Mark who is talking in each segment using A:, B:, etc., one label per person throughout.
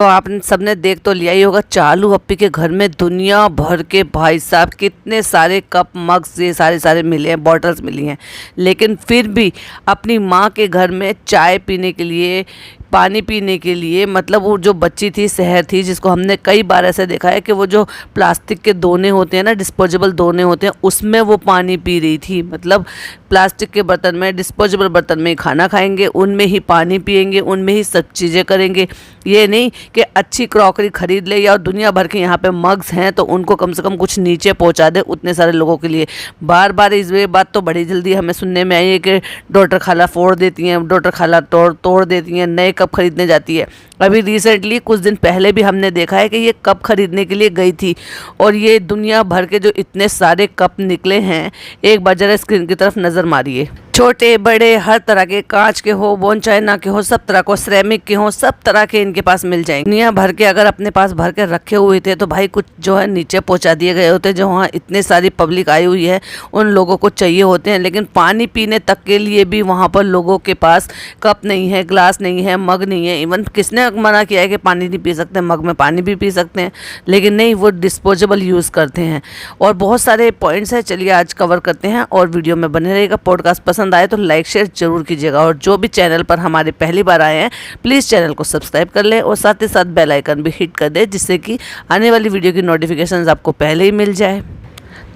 A: तो आप सबने देख तो लिया ही होगा, चालू अप्पी के घर में दुनिया भर के भाई साहब कितने सारे कप मग्स ये सारे मिले हैं, बॉटल्स मिली हैं, लेकिन फिर भी अपनी माँ के घर में चाय पीने के लिए, पानी पीने के लिए, मतलब वो जो बच्ची थी, शहर थी, जिसको हमने कई बार ऐसे देखा है कि वो जो प्लास्टिक के दोने होते हैं ना, डिस्पोजेबल दोने होते हैं, उसमें वो पानी पी रही थी। मतलब प्लास्टिक के बर्तन में, डिस्पोजेबल बर्तन में ही खाना खाएंगे, उनमें ही पानी पिएंगे, उनमें ही सब चीज़ें करेंगे। ये नहीं कि अच्छी क्रॉकरी खरीद ले या दुनिया भर के यहाँ पे मग्स हैं तो उनको कम से कम कुछ नीचे पहुँचा दे उतने सारे लोगों के लिए। बार बार इस बात तो बड़ी जल्दी हमें सुनने में आई है कि डॉक्टर खाला फोड़ देती हैं, डॉक्टर खाला तोड़ देती हैं, नए कप खरीदने जाती है। अभी रिसेंटली कुछ दिन पहले भी हमने देखा है कि ये कप खरीदने के लिए गई थी और ये दुनिया भर के जो इतने सारे कप निकले हैं, एक बार जरा स्क्रीन की तरफ नज़र मारिए। छोटे बड़े हर तरह के, कांच के हो, बोन चाइना के हो, सब तरह को, सिरेमिक के हो, सब तरह के इनके पास मिल जाएंगे। दुनिया भर के अगर अपने पास भर के रखे हुए थे तो भाई कुछ जो है नीचे पहुंचा दिए गए होते। जो वहाँ इतने सारी पब्लिक आई हुई है उन लोगों को चाहिए होते हैं, लेकिन पानी पीने तक के लिए भी वहाँ पर लोगों के पास कप नहीं है, ग्लास नहीं है, मग नहीं है। इवन किसने मना किया है कि पानी नहीं पी सकते, मग में पानी भी पी सकते हैं, लेकिन नहीं, वो डिस्पोजेबल यूज़ करते हैं। और बहुत सारे पॉइंट्स हैं, चलिए आज कवर करते हैं और वीडियो में बने रहेगा। पॉडकास्ट पसंद आए तो लाइक शेयर जरूर कीजिएगा और जो भी चैनल पर हमारे पहली बार आए हैं प्लीज़ चैनल को सब्सक्राइब कर लें और साथ ही साथ बेल आइकन भी हिट कर दें, जिससे कि आने वाली वीडियो की नोटिफिकेशंस आपको पहले ही मिल जाए।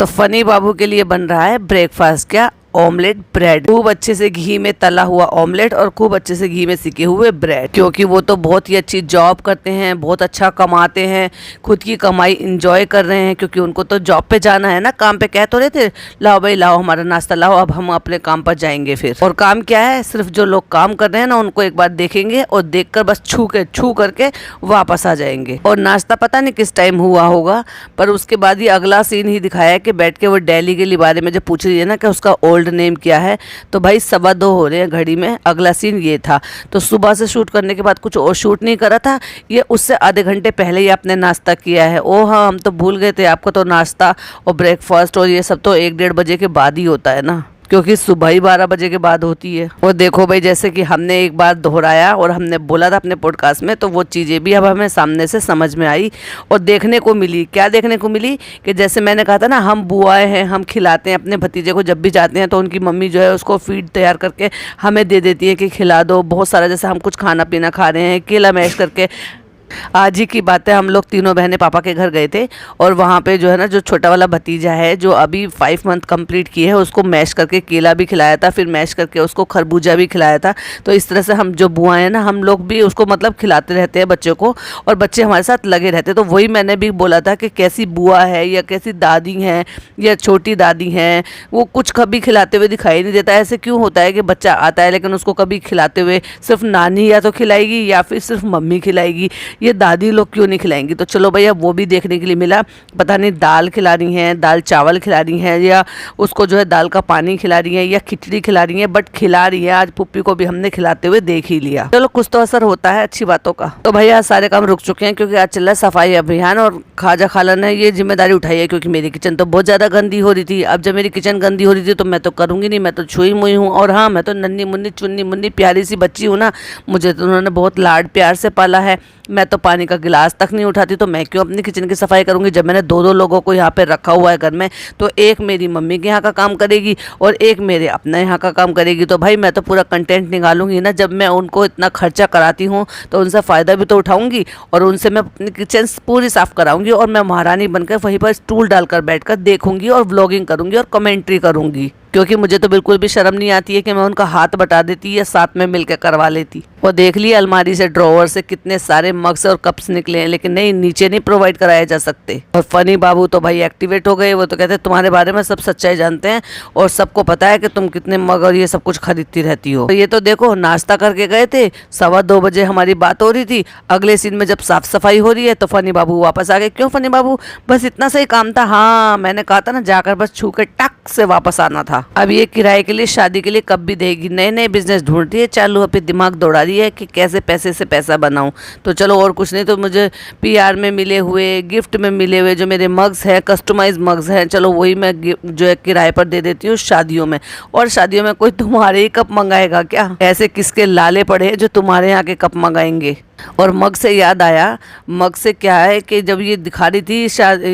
A: तो फनी बाबू के लिए बन रहा है ब्रेकफास्ट, क्या ऑमलेट ब्रेड, खूब अच्छे से घी में तला हुआ ऑमलेट और खूब अच्छे से घी में सिके हुए ब्रेड, क्योंकि वो तो बहुत ही अच्छी जॉब करते हैं, बहुत अच्छा कमाते हैं, खुद की कमाई इंजॉय कर रहे हैं, क्योंकि उनको तो जॉब पे जाना है ना। काम पे कह तो रहे थे, लाओ भाई लाओ हमारा नाश्ता लाओ, अब हम अपने काम पर जाएंगे फिर। और काम क्या है, सिर्फ जो लोग काम कर रहे हैं ना उनको एक बार देखेंगे और देखकर बस छू करके वापस आ जाएंगे। और नाश्ता पता नहीं किस टाइम हुआ होगा, पर उसके बाद ही अगला सीन ही दिखाया है कि बैठ के वो डेली के बारे में जो पूछ रही है ना कि उसका ओल्ड नेम क्या है, तो भाई 2:15 हो रहे हैं घड़ी में। अगला सीन ये था, तो सुबह से शूट करने के बाद कुछ और शूट नहीं करा था ये, उससे आधे घंटे पहले ही आपने नाश्ता किया है। ओ हाँ, हम तो भूल गए थे, आपका तो नाश्ता और ब्रेकफास्ट और ये सब तो 1-1:30 बजे के बाद ही होता है ना, क्योंकि सुबह ही 12 बजे के बाद होती है। और देखो भाई, जैसे कि हमने एक बार दोहराया और हमने बोला था अपने पॉडकास्ट में, तो वो चीज़ें भी अब हमें सामने से समझ में आई और देखने को मिली। क्या देखने को मिली कि जैसे मैंने कहा था ना, हम बुआएं हैं, हम खिलाते हैं अपने भतीजे को, जब भी जाते हैं तो उनकी मम्मी जो है उसको फीड तैयार करके हमें दे देती है कि खिला दो बहुत सारा। जैसे हम कुछ खाना पीना खा रहे हैं, केला मैश करके। आज ही की बात है, हम लोग तीनों बहनें पापा के घर गए थे और वहाँ पे जो है ना, जो छोटा वाला भतीजा है जो अभी 5 मंथ कंप्लीट किए है, उसको मैश करके केला भी खिलाया था, फिर मैश करके उसको खरबूजा भी खिलाया था। तो इस तरह से हम जो बुआ हैं ना, हम लोग भी उसको मतलब खिलाते रहते हैं बच्चों को, और बच्चे हमारे साथ लगे रहते हैं। तो वही मैंने भी बोला था कि कैसी बुआ है या कैसी दादी हैं या छोटी दादी हैं, वो कुछ कभी खिलाते हुए दिखाई नहीं देता। ऐसे क्यों होता है कि बच्चा आता है लेकिन उसको कभी खिलाते हुए सिर्फ नानी या तो खिलाएगी या फिर सिर्फ मम्मी खिलाएगी, ये दादी लोग क्यों नहीं खिलाएंगी। तो चलो भैया, वो भी देखने के लिए मिला। पता नहीं दाल खिला रही हैं, दाल चावल खिला रही हैं, या उसको जो है दाल का पानी खिला रही हैं, या खिचड़ी खिला रही हैं, बट खिला रही है। आज पुप्पी को भी हमने खिलाते हुए देख ही लिया। चलो, कुछ तो असर होता है अच्छी बातों का। तो भैया सारे काम रुक चुके हैं क्योंकि आज चल रहा है सफाई अभियान और खाजा खाला ने ये जिम्मेदारी उठाई है, क्योंकि मेरी किचन तो बहुत ज्यादा गंदी हो रही थी। अब जब मेरी किचन गंदी हो रही थी तो मैं तो करूंगी नहीं, मैं तो छुई मुई हूँ। और हाँ, मैं तो नन्ही मुन्नी चुन्नी मुन्नी प्यारी सी बच्ची हूँ ना, मुझे तो उन्होंने बहुत लाड प्यार से पाला है। मैं तो पानी का गिलास तक नहीं उठाती, तो मैं क्यों अपनी किचन की सफाई करूंगी। जब मैंने 2-2 लोगों को यहाँ पे रखा हुआ है घर में, तो एक मेरी मम्मी के यहाँ का काम करेगी और एक मेरे अपने यहाँ का काम करेगी। तो भाई मैं तो पूरा कंटेंट निकालूंगी ना। जब मैं उनको इतना खर्चा कराती हूँ तो उनसे फ़ायदा भी तो उठाऊंगी और उनसे मैं अपनी किचन पूरी साफ़ कराऊंगी और मैं महारानी बनकर वहीं पर स्टूल डालकर बैठकर देखूंगी और व्लॉगिंग करूंगी और कमेंट्री करूंगी, क्योंकि मुझे तो बिल्कुल भी शर्म नहीं आती है कि मैं उनका हाथ बटा देती या साथ में मिलकर करवा लेती। और देख लिया अलमारी से, ड्रॉवर से कितने सारे मग्स और कप्स निकले हैं, लेकिन नहीं, नीचे नहीं प्रोवाइड कराए जा सकते। और फनी बाबू तो भाई एक्टिवेट हो गए। वो तो कहते हैं तुम्हारे बारे में सब सच्चाई जानते हैं और सबको पता है कि तुम कितने मग और ये सब कुछ खरीदती रहती हो। तो ये तो देखो, नाश्ता करके गए थे, 2:15 बजे हमारी बात हो रही थी। अगले सीन में जब साफ सफाई हो रही है तो फनी बाबू वापस आ गए। क्यों फनी बाबू, बस इतना सही काम था। हाँ, मैंने कहा था ना, जाकर बस छू के टक से वापस आना था। अब ये किराए के लिए, शादी के लिए कब भी देगी। नए नए बिजनेस ढूंढती है, चालू अपने दिमाग दौड़ा रही है कि कैसे पैसे से पैसा बनाऊं। तो चलो, और कुछ नहीं तो मुझे पीआर में मिले हुए, गिफ्ट में मिले हुए जो मेरे मग्स हैं, कस्टमाइज मग्स हैं, चलो वही मैं जो है किराए पर दे देती हूँ शादियों में। और शादियों में कोई तुम्हारे ही कप मंगाएगा क्या? ऐसे किसके लाले पड़े हैं जो तुम्हारे यहाँ के कप मंगाएंगे। और मग से याद आया, मग से क्या है कि जब ये दिखा रही थी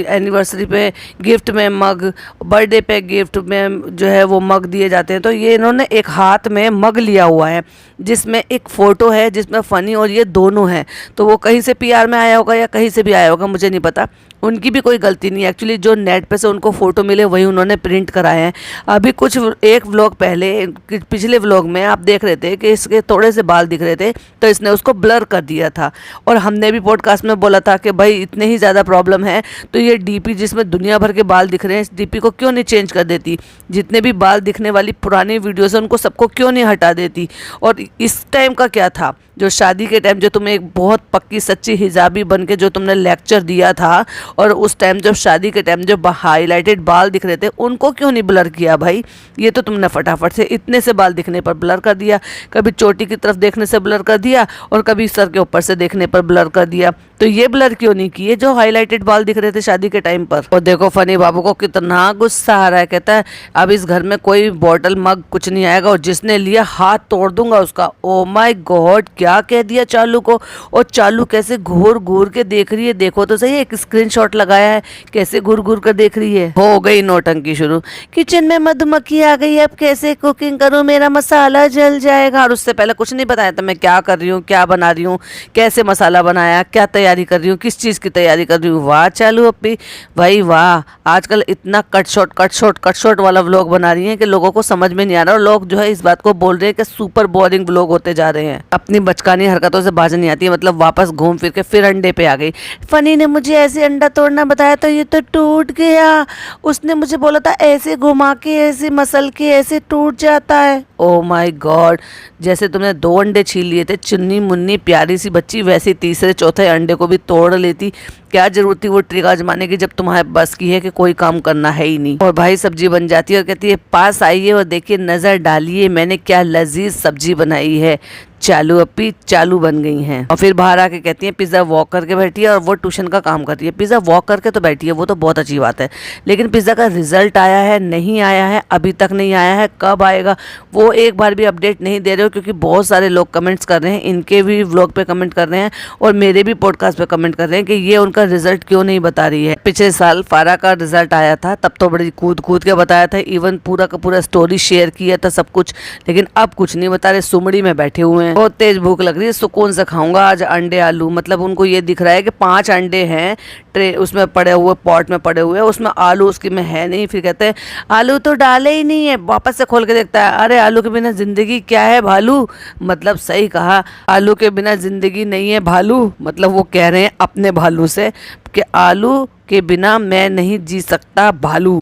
A: एनिवर्सरी पे गिफ्ट में मग, बर्थडे पे गिफ्ट में जो है वो मग दिए जाते हैं, तो ये इन्होंने एक हाथ में मग लिया हुआ है जिसमें एक फ़ोटो है जिसमें फ़नी और ये दोनों हैं। तो वो कहीं से पीआर में आया होगा या कहीं से भी आया होगा, मुझे नहीं पता। उनकी भी कोई गलती नहीं है एक्चुअली, जो नेट पे से उनको फ़ोटो मिले वही उन्होंने प्रिंट कराए हैं। अभी कुछ एक व्लॉग पहले, पिछले व्लॉग में आप देख रहे थे कि इसके थोड़े से बाल दिख रहे थे, तो इसने उसको ब्लर कर दिया था। और हमने भी पॉडकास्ट में बोला था कि भाई इतने ही ज़्यादा प्रॉब्लम है तो ये डीपी जिसमें दुनिया भर के बाल दिख रहे हैं, इस डीपी को क्यों नहीं चेंज कर देती? जितने भी बाल दिखने वाली पुरानी वीडियोज़ हैं उनको सबको क्यों नहीं हटा देती? और इस टाइम का क्या था, जो शादी के टाइम जो तुम्हें एक बहुत पक्की सच्ची हिजाबी बन के जो तुमने लेक्चर दिया था, और उस टाइम जब शादी के टाइम जो हाईलाइटेड बाल दिख रहे थे उनको क्यों नहीं ब्लर किया भाई? ये तो तुमने फटाफट से इतने से बाल दिखने पर ब्लर कर दिया, कभी चोटी की तरफ देखने से ब्लर कर दिया और कभी सर के ऊपर से देखने पर ब्लर कर दिया। तो ये ब्लर क्यों नहीं किए जो हाईलाइटेड बाल दिख रहे थे शादी के टाइम पर? और देखो फनी बाबू को कितना गुस्सा आ रहा है, कहता है अब इस घर में कोई बॉटल मग कुछ नहीं आएगा और जिसने लिया हाथ तोड़ दूंगा उसका। ओ माय गॉड, क्या कह दिया चालू को? और चालू कैसे घूर घूर के देख रही है, देखो तो सही, एक स्क्रीनशॉट लगाया है कैसे घूर घूर कर देख रही है। हो गई नौटंकी शुरू, किचन में मधुमक्खी आ गई, अब कैसे कुकिंग करूं, मेरा मसाला जल जाएगा। और उससे पहले कुछ नहीं बताया था मैं क्या कर रही हूँ, क्या बना रही हूँ, कैसे मसाला बनाया, क्या तैयारी कर रही हूँ, किस चीज़ की तैयारी कर रही हूँ। वाह चालू अपी, भाई वाह, आजकल इतना कट शॉट वाला व्लॉग बना रही है कि लोगों को समझ में नहीं आ रहा, और लोग जो है इस बात को बोल रहे हैं कि सुपर बोरिंग व्लॉग होते जा रहे हैं। अपनी बचकानी हरकतों से बाज नहीं आती है, मतलब वापस घूम फिर के फिर अंडे पे आ गई। फनी ने मुझे ऐसे अंडा तोड़ना बताया तो ये तो टूट गया, उसने मुझे बोला था ऐसे घुमा के ऐसे मसल के ऐसे टूट जाता है। ओ माय गॉड, जैसे तुमने 2 अंडे छीन लिए थे चुन्नी मुन्नी प्यारी सी बच्ची, वैसे तीसरे चौथे अंडे को भी तोड़ लेती। क्या जरूरत थी वो ट्रिक आजमाने की जब तुम्हारे बस की है कि कोई काम करना है ही नहीं। और भाई सब्जी बन जाती है और कहती है पास आइए और देखिए, नजर डालिए मैंने क्या लजीज सब्जी बनाई है। चालू अपी चालू बन गई हैं। और फिर बाहर आके कहती है पिज़्ज़ा वॉक करके बैठी है और वो ट्यूशन का काम करती है। पिज़्ज़ा वॉक करके तो बैठी है, वो तो बहुत अच्छी बात है, लेकिन पिज़्ज़ा का रिजल्ट आया है नहीं आया है, अभी तक नहीं आया है, कब आएगा वो एक बार भी अपडेट नहीं दे रहे हो। क्योंकि बहुत सारे लोग कमेंट्स कर रहे हैं, इनके भी व्लॉग पे कमेंट कर रहे हैं और मेरे भी पॉडकास्ट पे कमेंट कर रहे हैं कि ये उनका रिजल्ट क्यों नहीं बता रही है। पिछले साल फारा का रिजल्ट आया था, तब तो बड़ी कूद कूद के बताया था, इवन पूरा का पूरा स्टोरी शेयर किया था सब कुछ, लेकिन अब कुछ नहीं बता रहे, सुमड़ी में बैठे हुए हैं। बहुत तेज भूख लग रही है, सुकून से खाऊंगा आज अंडे आलू। मतलब उनको ये दिख रहा है कि 5 अंडे हैं ट्रे उसमें पड़े हुए, पॉट में पड़े हुए, उसमें आलू उसकी में है नहीं। फिर कहते हैं आलू तो डाले ही नहीं है, वापस से खोल के देखता है, अरे आलू के बिना जिंदगी क्या है भालू। मतलब सही कहा, आलू के बिना जिंदगी नहीं है भालू। मतलब वो कह रहे हैं अपने भालू से कि आलू के बिना मैं नहीं जी सकता भालू।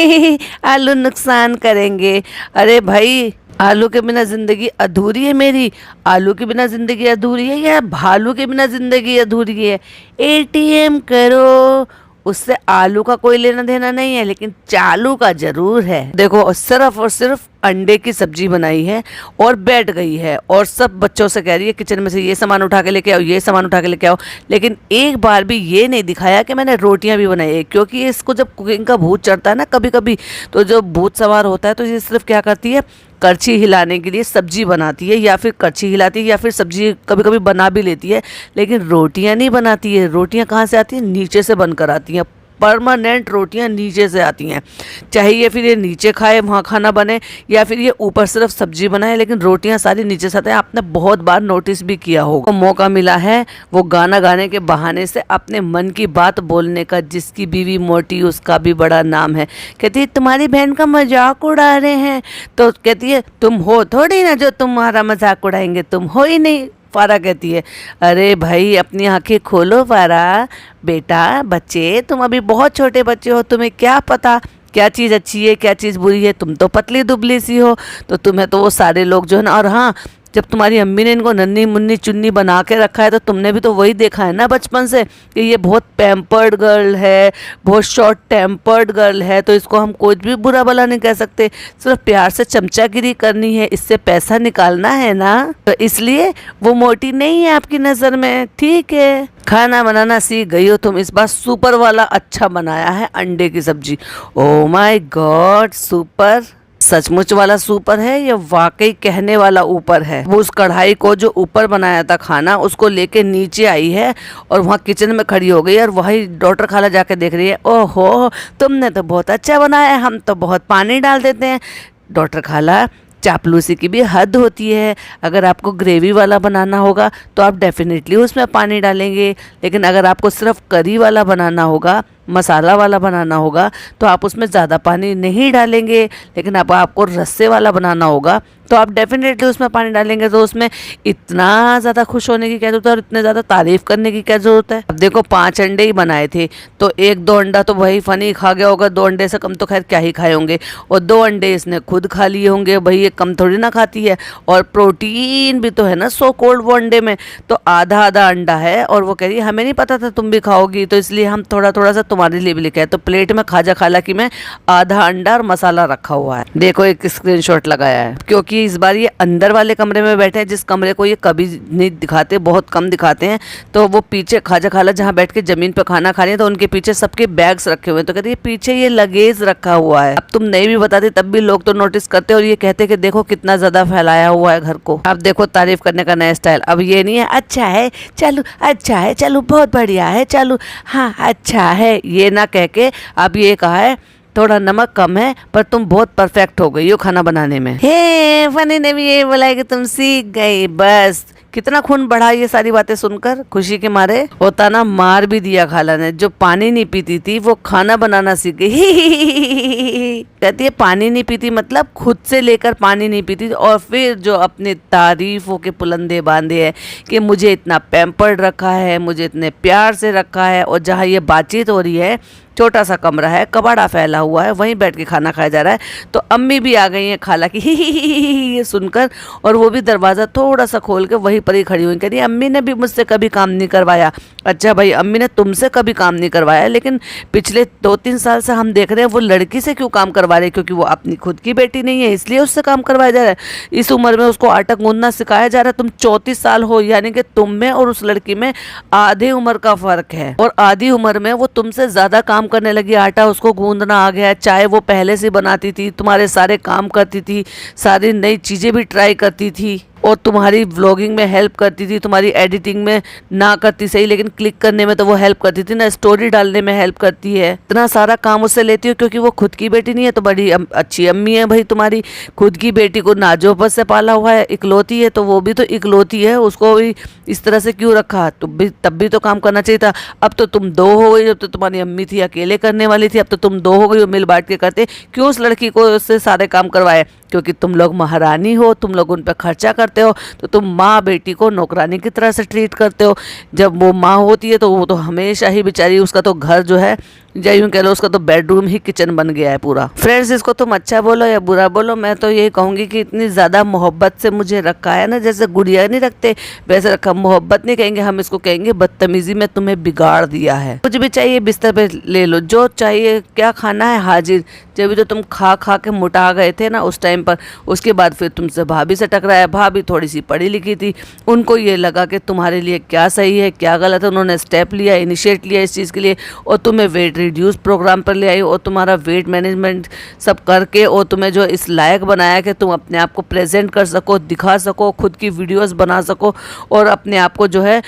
A: आलू नुकसान करेंगे। अरे भाई आलू के बिना जिंदगी अधूरी है मेरी, आलू के बिना जिंदगी अधूरी है या भालू के बिना जिंदगी अधूरी है? एटीएम करो, उससे आलू का कोई लेना देना नहीं है, लेकिन चालू का जरूर है। देखो सिर्फ और सिर्फ अंडे की सब्जी बनाई है और बैठ गई है और सब बच्चों से कह रही है किचन में से ये सामान उठा के लेके आओ, ये सामान उठा के लेके आओ, लेकिन एक बार भी ये नहीं दिखाया कि मैंने रोटियां भी बनाई है। क्योंकि इसको जब कुकिंग का भूत चढ़ता है ना कभी कभी, तो जो भूत सवार होता है तो ये सिर्फ क्या करती है, करछी हिलाने के लिए सब्जी बनाती है, या फिर करछी हिलाती है या फिर सब्जी कभी कभी बना भी लेती है, लेकिन रोटियां नहीं बनाती है। रोटियां कहाँ से आती हैं? नीचे से बनकर आती हैं। परमानेंट रोटियां नीचे से आती हैं, चाहे ये फिर ये नीचे खाए वहाँ खाना बने या फिर ये ऊपर सिर्फ सब्जी बनाए, लेकिन रोटियां सारी नीचे से आती हैं। आपने बहुत बार नोटिस भी किया होगा। मौका मिला है वो गाना गाने के बहाने से अपने मन की बात बोलने का, जिसकी बीवी मोटी उसका भी बड़ा नाम है। कहती है तुम्हारी बहन का मजाक उड़ा रहे हैं, तो कहती है तुम हो थोड़ी ना जो तुम्हारा मजाक उड़ाएंगे, तुम हो ही नहीं। फारा कहती है अरे भाई अपनी आंखें खोलो फारा, बेटा बच्चे तुम अभी बहुत छोटे बच्चे हो, तुम्हें क्या पता क्या चीज़ अच्छी है क्या चीज़ बुरी है, तुम तो पतली दुबली सी हो, तो तुम्हें तो वो सारे लोग जो है ना। और हाँ, जब तुम्हारी अम्मी ने इनको नन्ही मुन्नी चुन्नी बना के रखा है तो तुमने भी तो वही देखा है ना बचपन से कि ये बहुत पैम्पर्ड गर्ल है, बहुत शॉर्ट टेम्पर्ड गर्ल है, तो इसको हम कुछ भी बुरा भला नहीं कह सकते, सिर्फ प्यार से चमचागिरी करनी है, इससे पैसा निकालना है ना, तो इसलिए वो मोटी नहीं है आपकी नज़र में। ठीक है, खाना बनाना सीख गई हो तुम, इस बार सुपर वाला अच्छा बनाया है अंडे की सब्जी। Oh my God super. सचमुच वाला सुपर है या वाकई कहने वाला ऊपर है। वो उस कढ़ाई को जो ऊपर बनाया था खाना उसको लेके नीचे आई है और वहाँ किचन में खड़ी हो गई और वही डॉक्टर खाला जाके देख रही है, ओहो तुमने तो बहुत अच्छा बनाया है, हम तो बहुत पानी डाल देते हैं। डॉक्टर खाला चापलूसी की भी हद होती है। अगर आपको ग्रेवी वाला बनाना होगा तो आप डेफिनेटली उसमें पानी डालेंगे, लेकिन अगर आपको सिर्फ करी वाला बनाना होगा, मसाला वाला बनाना होगा तो आप उसमें ज़्यादा पानी नहीं डालेंगे। लेकिन अब आपको रस्से वाला बनाना होगा तो आप डेफिनेटली उसमें पानी डालेंगे। तो उसमें इतना ज़्यादा खुश होने की क्या ज़रूरत है और इतने ज़्यादा तारीफ़ करने की क्या ज़रूरत है। अब देखो 5 अंडे ही बनाए थे तो 1-2 अंडा तो वही फनी खा गया होगा, 2 अंडे से कम तो खैर क्या ही खाए होंगे, और 2 अंडे इसने खुद खा लिए होंगे। भाई ये कम थोड़ी ना खाती है, और प्रोटीन भी तो है ना सो कोल्ड वो अंडे में, तो आधा आधा अंडा है। और वो कह रही है हमें नहीं पता था तुम भी खाओगी तो इसलिए हम थोड़ा थोड़ा सा तुम्हारे लिए भी लेके आए। तो प्लेट में खाजा खाला की में आधा अंडा और मसाला रखा हुआ है। देखो एक स्क्रीनशॉट लगाया है, क्योंकि इस बार ये अंदर वाले कमरे में बैठे हैं जिस कमरे को ये कभी नहीं दिखाते, बहुत कम दिखाते हैं। तो वो पीछे खाजा खाला जहाँ बैठ के जमीन पर खाना खा रही है तो उनके पीछे सबके बैग्स रखे हुए हैं। तो कहते हैं पीछे ये लगेज रखा हुआ है। अब तुम नहीं भी बताते तब भी लोग तो नोटिस करते और ये कहते कि देखो कितना ज्यादा फैलाया हुआ है घर को। अब देखो तारीफ करने का नया स्टाइल। अब ये नहीं है अच्छा है चलो, अच्छा है चलो, बहुत बढ़िया है चलो, हाँ अच्छा है, ये ना कह के अब ये कहा है थोड़ा नमक कम है पर तुम बहुत परफेक्ट हो गई हो खाना बनाने में। हे फनी ने भी ये बोला है कि तुम सीख गई। बस कितना खून बढ़ा ये सारी बातें सुनकर खुशी के मारे। होता ना मार भी दिया खाला ने, जो पानी नहीं पीती थी वो खाना बनाना सीख गई। कहती है पानी नहीं पीती मतलब खुद से लेकर पानी नहीं पीती, और फिर जो अपने तारीफों के पुलंदे बांधे हैं कि मुझे इतना पैम्पर्ड रखा है, मुझे इतने प्यार से रखा है। और जहाँ ये बातचीत हो रही है छोटा सा कमरा है, कबाड़ा फैला हुआ है, वहीं बैठ के खाना खाया जा रहा है। तो अम्मी भी आ गई हैं खाला की ये सुनकर, और वो भी दरवाज़ा थोड़ा सा खोल के वहीं पर ही खड़ी हुई, कह रही अम्मी ने भी मुझसे कभी काम नहीं करवाया। अच्छा भाई अम्मी ने तुमसे कभी काम नहीं करवाया, लेकिन पिछले 2-3 साल से हम देख रहे हैं वो लड़की से क्यों काम करवा रहे, क्योंकि वो अपनी खुद की बेटी नहीं है इसलिए उससे काम करवाया जा रहा है। इस उम्र में उसको आटा गूंदना सिखाया जा रहा है। तुम 34 साल हो, यानी कि तुम में और उस लड़की में आधे उम्र का फर्क है, और आधी उम्र में वो तुमसे ज्यादा काम करने लगी। आटा उसको गूंदना आ गया, चाय वो पहले से बनाती थी, तुम्हारे सारे काम करती थी, सारी नई चीजें भी ट्राई करती थी, और तुम्हारी व्लॉगिंग में हेल्प करती थी, तुम्हारी एडिटिंग में ना करती सही लेकिन क्लिक करने में तो वो हेल्प करती थी ना, स्टोरी डालने में हेल्प करती है। इतना सारा काम उससे लेती हो क्योंकि वो खुद की बेटी नहीं है तो बड़ी अच्छी अम्मी है भाई तुम्हारी। खुद की बेटी को नाजोबत से पाला हुआ है, इकलौती है तो वो भी तो इकलौती है, उसको भी इस तरह से क्यों रखा। तब भी तो काम करना चाहिए था। अब तो तुम 2 हो गई, जब तो तुम्हारी अम्मी थी अकेले करने वाली थी, अब तो तुम 2 हो गई हो, मिल बांट के करते। क्यों उस लड़की को उससे सारे काम करवाए, क्योंकि तुम लोग महारानी हो, तुम लोग उन पर खर्चा करते हो, तो तुम माँ बेटी को नौकरानी की तरह से ट्रीट करते हो। जब वो माँ होती है तो वो तो हमेशा ही बेचारी, उसका तो घर जो है या यूँ कह लो उसका तो बेडरूम ही किचन बन गया है पूरा। फ्रेंड्स इसको तुम अच्छा बोलो या बुरा बोलो, मैं तो यही कहूँगी कि इतनी ज़्यादा मोहब्बत से मुझे रखा है ना, जैसे गुड़िया नहीं रखते वैसे रखा। मोहब्बत नहीं कहेंगे हम इसको, कहेंगे बदतमीजी में तुम्हें बिगाड़ दिया है। कुछ भी चाहिए बिस्तर पे ले लो, जो चाहिए क्या खाना है हाजिर। जब भी तो तुम खा खा के मोटा गए थे ना उस टाइम पर, उसके बाद फिर तुमसे भाभी से टकराया। भाभी थोड़ी सी पढ़ी लिखी थी, उनको ये लगा कि तुम्हारे लिए क्या सही है क्या गलत है, उन्होंने स्टेप लिया, इनिशिएट लिया इस चीज़ के लिए, और तुम्हें वेट रिड्यूस प्रोग्राम पर ले आई, और तुम्हारा वेट मैनेजमेंट सब करके, और तुम्हें जो इस लायक बनाया कि तुम अपने आप को प्रेजेंट कर सको, दिखा सको, खुद की वीडियोस बना सको, और अपने आप को जो है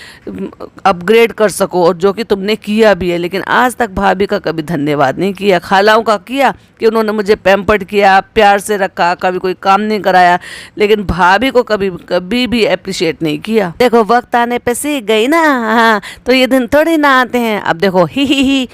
A: अपग्रेड कर सको, और जो कि तुमने किया भी है। लेकिन आज तक भाभी का कभी धन्यवाद नहीं किया। खालाओं का किया कि उन्होंने मुझे पैम्पर्ड किया, प्यार से रखा, कभी कोई काम नहीं कराया, लेकिन भाभी को कभी कभी भी अप्रिशिएट नहीं किया। देखो वक्त आने पे सीख गई ना, हाँ तो ये दिन थोड़ी ना आते हैं। अब देखो ही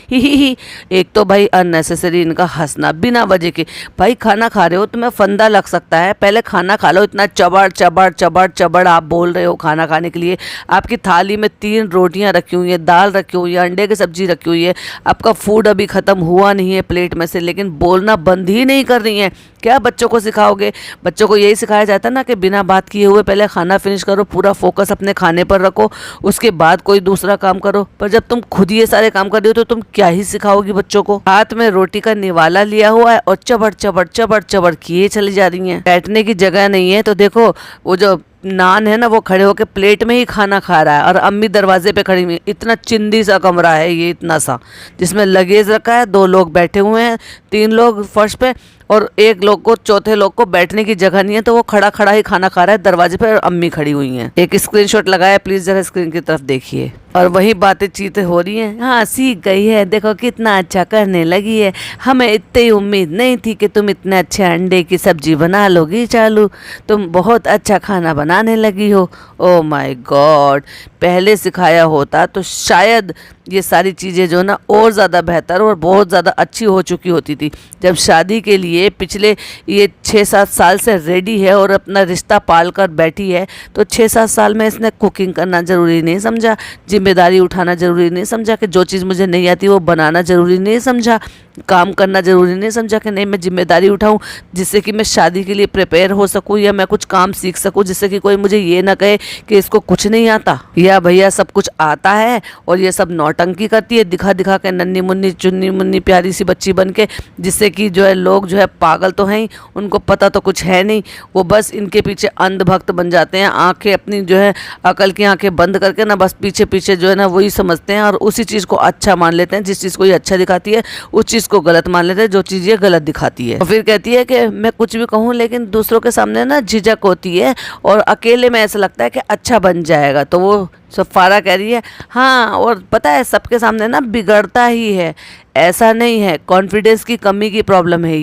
A: एक तो भाई अननेसेसरी इनका हंसना बिना वजह के। भाई खाना खा रहे हो तुम्हें फंदा लग सकता है, पहले खाना खा लो। इतना चबड़ चबड़ चबड़ चबड़ आप बोल रहे हो खाना खाने के लिए। आपकी थाली में 3 रोटियां रखी हुई है, दाल रखी हुई है, अंडे की सब्जी रखी हुई है, आपका फूड अभी खत्म हुआ नहीं है प्लेट में से, लेकिन बोलना बंद ही नहीं कर रही है। क्या बच्चों को सिखाओगे? बच्चों को यही सिखाया जाता है ना कि बिना बात किए हुए पहले खाना फिनिश करो, पूरा फोकस अपने खाने पर रखो, उसके बाद कोई दूसरा काम करो। पर जब तुम खुद ये सारे काम कर रही हो तो तुम क्या ही सिखाओगी बच्चों को? हाथ में रोटी का निवाला लिया हुआ है और चबड़ चबड़ चबड़ चबड़ किए चली जा रही हैं। बैठने की जगह नहीं है। तो देखो वो जो नान है ना वो खड़े होके प्लेट में ही खाना खा रहा है और अम्मी दरवाजे पे खड़ी हुई। इतना चिंदी सा कमरा है ये, इतना सा, जिसमें लगेज रखा है, 2 लोग बैठे हुए हैं, 3 लोग फर्श पे और एक लोग को, चौथे लोग को बैठने की जगह नहीं है, तो वो खड़ा खड़ा ही खाना खा रहा है दरवाजे पे और अम्मी खड़ी हुई हैं। एक स्क्रीनशॉट लगाया, प्लीज जरा स्क्रीन की तरफ देखिए। और वही बातें चीतें हो रही हैं, हाँ सीख गई है, देखो कितना अच्छा करने लगी है, हमें इतनी उम्मीद नहीं थी कि तुम इतने अच्छे अंडे की सब्जी बना लोगी चालू, तुम बहुत अच्छा खाना बनाने लगी हो। ओ माय गॉड, पहले सिखाया होता तो शायद ये सारी चीज़ें जो ना और ज़्यादा बेहतर और बहुत ज़्यादा अच्छी हो चुकी होती थी। जब शादी के लिए पिछले ये 6-7 साल से रेडी है और अपना रिश्ता पाल कर बैठी है, तो 6-7 साल में इसने कुकिंग करना ज़रूरी नहीं समझा, जिम्मेदारी उठाना ज़रूरी नहीं समझा कि जो चीज़ मुझे नहीं आती वो बनाना ज़रूरी नहीं समझा, काम करना ज़रूरी नहीं समझा कि नहीं मैं जिम्मेदारी उठाऊं जिससे कि मैं शादी के लिए प्रिपेयर हो सकूं या मैं कुछ काम सीख सकूं, जिससे कि कोई मुझे ये ना कहे कि इसको कुछ नहीं आता या भैया सब कुछ आता है और ये सब नौटंकी करती है दिखा दिखा के, नन्ही मुन्नी चुन्नी मुन्नी प्यारी सी बच्ची बन के, जिससे कि जो है लोग जो है पागल तो हैं ही, उनको पता तो कुछ है नहीं, वो बस इनके पीछे अंधभक्त बन जाते हैं, आंखें अपनी जो है अकल की आंखें बंद करके ना बस पीछे पीछे जो है ना वही समझते हैं और उसी चीज़ को अच्छा मान लेते हैं। जिस चीज़ को ये अच्छा दिखाती है उस चीज़ को गलत मान लेते हैं, जो चीज़ ये गलत दिखाती है। और फिर कहती है कि मैं कुछ भी कहूँ लेकिन दूसरों के सामने ना झिझक होती है और अकेले में ऐसा लगता है कि अच्छा बन जाएगा। तो वो सफारा कह रही है हाँ, और पता है सबके सामने ना बिगड़ता ही है, ऐसा नहीं है, कॉन्फिडेंस की कमी की प्रॉब्लम है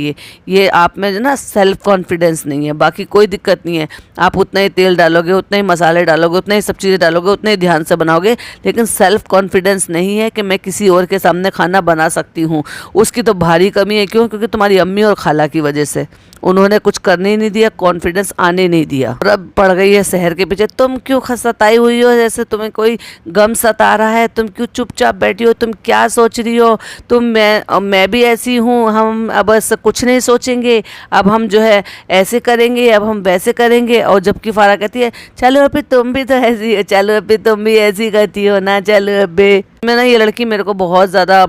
A: ये आप में जो ना सेल्फ कॉन्फिडेंस नहीं है, बाकी कोई दिक्कत नहीं है, आप उतना ही तेल डालोगे, उतना ही मसाले डालोगे, उतना ही सब चीज़ें डालोगे, उतने ही ध्यान से बनाओगे, लेकिन सेल्फ कॉन्फिडेंस नहीं है कि मैं किसी और के सामने खाना बना सकती हूँ, उसकी तो भारी कमी है। क्यों? क्योंकि तुम्हारी अम्मी और खाला की वजह से उन्होंने कुछ करने ही नहीं दिया, कॉन्फिडेंस आने नहीं दिया, और अब पड़ गई है शहर के पीछे। तुम क्यों सताई हुई हो, जैसे तुम्हें कोई गम सता रहा है, तुम क्यों चुपचाप बैठी हो, तुम क्या सोच रही हो, मैं भी ऐसी हूँ, हम अब ऐसा कुछ नहीं सोचेंगे, अब हम जो है ऐसे करेंगे, अब हम वैसे करेंगे। और जबकि फारा कहती है चलो अभी तुम भी तो ऐसी हो, चलो अभी तुम भी ऐसी करती हो ना, चलो अभी। मैं ना ये लड़की मेरे को बहुत ज़्यादा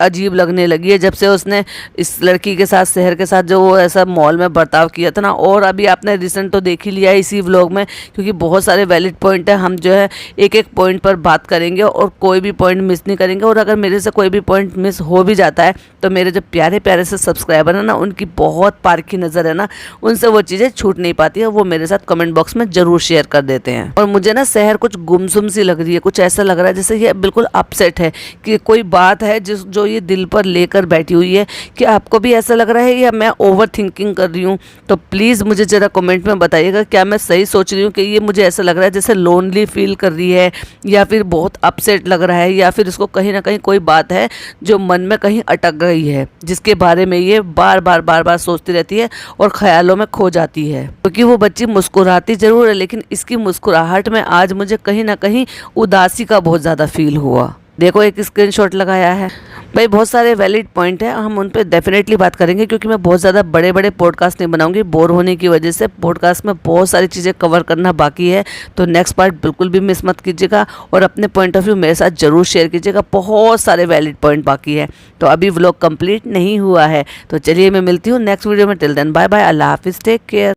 A: अजीब लगने लगी है जब से उसने इस लड़की के साथ, शहर के साथ जो वो ऐसा मॉल में बर्ताव किया था ना। और अभी आपने रिसेंट तो देख ही लिया है इसी व्लॉग में, क्योंकि बहुत सारे वैलिड पॉइंट है, हम जो है एक एक पॉइंट पर बात करेंगे और कोई भी पॉइंट मिस नहीं करेंगे। और अगर मेरे से कोई भी पॉइंट मिस हो भी जाता है तो मेरे जो प्यारे प्यारे से सब्सक्राइबर है ना, उनकी बहुत पारखी नज़र है ना, उनसे वो चीज़ें छूट नहीं पाती है, वो मेरे साथ कमेंट बॉक्स में ज़रूर शेयर कर देते हैं। और मुझे ना शहर कुछ गुमसुम सी लग रही है, कुछ ऐसा लग रहा है जैसे ये बिल्कुल अपसेट है कि कोई बात है जो ये दिल पर लेकर बैठी हुई है। कि आपको भी ऐसा लग रहा है या मैं ओवर थिंकिंग कर रही हूँ? तो प्लीज़ मुझे ज़रा कमेंट में बताइएगा, क्या मैं सही सोच रही हूँ कि ये मुझे ऐसा लग रहा है जैसे लोनली फील कर रही है, या फिर बहुत अपसेट लग रहा है, या फिर इसको कहीं ना कहीं कोई बात है जो मन में कहीं अटक गई है, जिसके बारे में ये बार बार सोचती रहती है और ख्यालों में खो जाती है। क्योंकि वो बच्ची मुस्कुराती ज़रूर है, लेकिन इसकी मुस्कुराहट में आज मुझे कहीं ना कहीं उदासी का बहुत ज़्यादा फील हुआ। देखो एक स्क्रीनशॉट लगाया है भाई, बहुत सारे वैलिड पॉइंट हैं, हम उन पर डेफिनेटली बात करेंगे, क्योंकि मैं बहुत ज़्यादा बड़े बड़े पॉडकास्ट नहीं बनाऊंगी बोर होने की वजह से। पॉडकास्ट में बहुत सारी चीज़ें कवर करना बाकी है, तो नेक्स्ट पार्ट बिल्कुल भी मिस मत कीजिएगा और अपने पॉइंट ऑफ व्यू मेरे साथ ज़रूर शेयर कीजिएगा। बहुत सारे वैलिड पॉइंट बाकी है, तो अभी व्लॉग कंप्लीट नहीं हुआ है। तो चलिए मैं मिलती हूँ नेक्स्ट वीडियो में, टिल देन बाय बाय, अल्लाह हाफिज़, टेक केयर।